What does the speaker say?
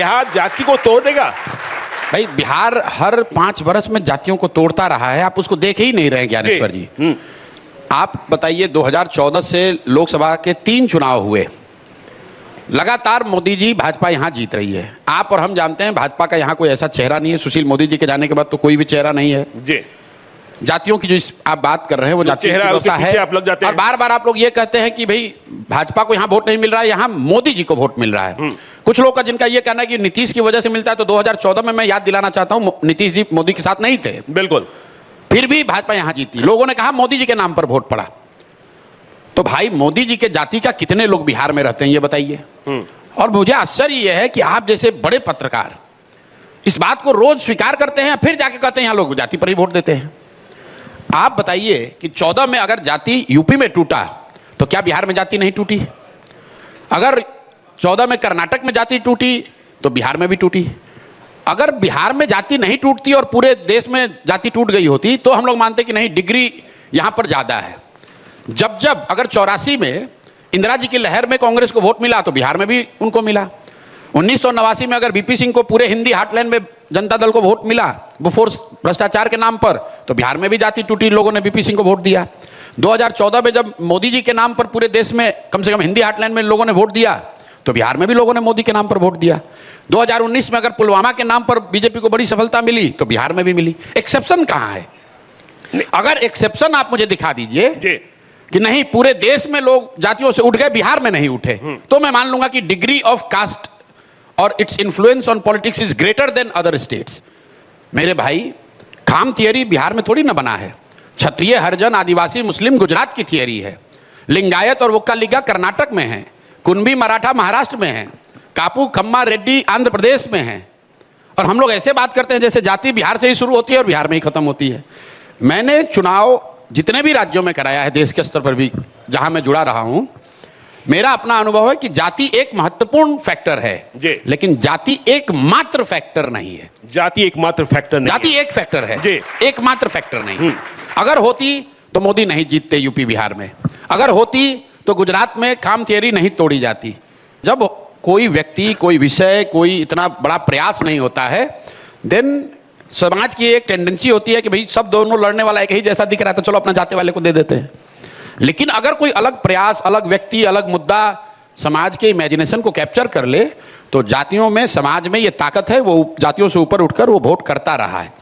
बिहार जाति को तोड़ देगा? भाई बिहार हर 5 वर्ष में जातियों को तोड़ता रहा है, आप उसको देख ही नहीं रहे ज्ञानेश्वर जी। आप बताइए 2014 से लोकसभा के 3 चुनाव हुए, लगातार मोदी जी भाजपा यहां जीत रही है। आप और हम जानते हैं भाजपा का यहां कोई ऐसा चेहरा नहीं है, सुशील मोदी जी के जाने के बाद तो कोई भी चेहरा नहीं है जी। जातियों की जो आप बात कर रहे हैं वो जातियों की व्यवस्था है। आप लग जाते हैं। और बार बार आप लोग ये कहते हैं कि भाई भाजपा को यहाँ वोट नहीं मिल रहा है, यहाँ मोदी जी को वोट मिल रहा है। कुछ लोग का जिनका ये कहना है कि नीतीश की वजह से मिलता है, तो 2014 में मैं याद दिलाना चाहता हूँ नीतीश जी मोदी के साथ नहीं थे, बिल्कुल, फिर भी भाजपा यहाँ जीती। लोगों ने कहा मोदी जी के नाम पर वोट पड़ा। तो भाई मोदी जी के जाति का कितने लोग बिहार में रहते हैं ये बताइए। और मुझे आश्चर्य यह है कि आप जैसे बड़े पत्रकार इस बात को रोज स्वीकार करते हैं, फिर जाके कहते हैं यहाँ लोग जाति पर ही वोट देते हैं। आप बताइए कि 14 में अगर जाति यूपी में टूटा तो क्या बिहार में जाति नहीं टूटी? अगर 14 में कर्नाटक में जाति टूटी तो बिहार में भी टूटी। अगर बिहार में जाति नहीं टूटती और पूरे देश में जाति टूट गई होती तो हम लोग मानते कि नहीं डिग्री यहां पर ज्यादा है। जब अगर 84 में इंदिरा जी की लहर में कांग्रेस को वोट मिला तो बिहार में भी उनको मिला। 1989 में अगर बीपी सिंह को पूरे हिंदी हार्टलैंड में जनता दल को वोट मिला बिफोर भ्रष्टाचार के नाम पर, तो बिहार में भी जाति टूटी, लोगों ने बीपी सिंह को वोट दिया। 2014 में जब मोदी जी के नाम पर पूरे देश में कम से कम हिंदी हार्टलैंड में लोगों ने वोट दिया तो बिहार में भी लोगों ने मोदी के नाम पर वोट दिया। 2019 में अगर पुलवामा के नाम पर बीजेपी को बड़ी सफलता मिली तो बिहार में भी मिली। एक्सेप्शन कहां है? अगर एक्सेप्शन आप मुझे दिखा दीजिए कि नहीं पूरे देश में लोग जातियों से उठ गए, बिहार में नहीं उठे, तो मैं मान लूंगा कि डिग्री ऑफ कास्ट और its influence on politics is greater than other states. मेरे भाई खाम थियरी बिहार में थोड़ी ना बना है। क्षत्रिय, हरिजन, आदिवासी, मुस्लिम गुजरात की थियरी है। लिंगायत और वोक्कालिगा कर्नाटक में है। कुणबी मराठा महाराष्ट्र में है। कापू, खम्मा, रेड्डी आंध्र प्रदेश में है। और हम लोग ऐसे बात करते हैं जैसे जाति बिहार से ही शुरू होती है और बिहार में ही खत्म होती है। मैंने चुनाव जितने भी राज्यों में कराया है देश के स्तर पर भी जहां मैं जुड़ा रहा हूं, मेरा अपना अनुभव है कि जाति एक महत्वपूर्ण फैक्टर है, लेकिन जाति एकमात्र फैक्टर नहीं है। जाति एकमात्र फैक्टर नहीं, जाति एक फैक्टर है, एकमात्र फैक्टर नहीं। अगर होती तो मोदी नहीं जीतते यूपी बिहार में। अगर होती तो गुजरात में खाम थियरी नहीं तोड़ी जाती। जब कोई व्यक्ति, कोई विषय, कोई इतना बड़ा प्रयास नहीं होता है, देन समाज की एक टेंडेंसी होती है कि भाई सब दोनों लड़ने वाला एक ही जैसा दिख रहा है तो चलो अपना जाति वाले को दे देते हैं। लेकिन अगर कोई अलग प्रयास, अलग व्यक्ति, अलग मुद्दा समाज के इमेजिनेशन को कैप्चर कर ले तो जातियों में, समाज में ये ताकत है, वो जातियों से ऊपर उठकर वो वोट करता रहा है।